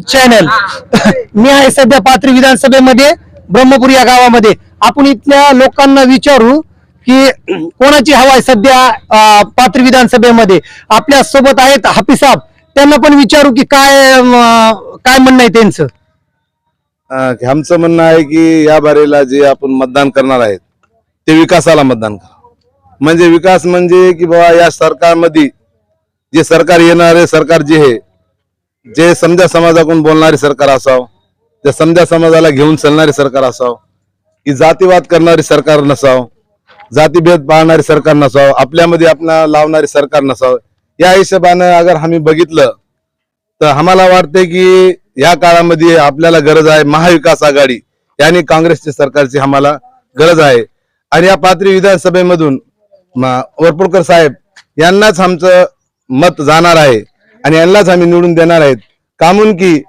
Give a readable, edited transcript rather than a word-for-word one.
Channel मी आहे सध्या पाथरी विधानसभेमध्ये ब्रह्मपुरी या गावामध्ये. आपण इथल्या लोकांना विचारू की कोणाची हवा आहे सध्या पाथरी विधानसभेमध्ये. आपल्या सोबत आहेत हाफिज साहेब, त्यांना पण विचारू की काय म्हणणं आहे त्यांचं. आमचं म्हणणं आहे की या बारीला जे आपण मतदान करणार आहेत ते विकासाला मतदान करा. म्हणजे विकास म्हणजे की बाबा या सरकारमध्ये जे सरकार येणारे सरकार जे आहे, जे समजा समाजाकडून बोलणारे सरकार असावं, जे समजा समाजाला घेऊन चालणारे सरकार असावं, की जातीवाद करणारे सरकार नसावं, जातीभेद पाळणारे सरकार नसावं, आपल्यामध्ये आपला लावणारे सरकार नसावं. या हिशोबानं अगर आम्ही बघितलं तर आम्हाला वाटते की या काळामध्ये आपल्याला गरज आहे महाविकास आघाडी यानी काँग्रेसच्या सरकारची आम्हाला गरज आहे. आणि या पाथरी विधानसभेमधून वरपुडकर साहेब यांनाच आमचं मत जाणार आहे आणि यांनाच आम्ही निवडून देणार आहेत. कामून की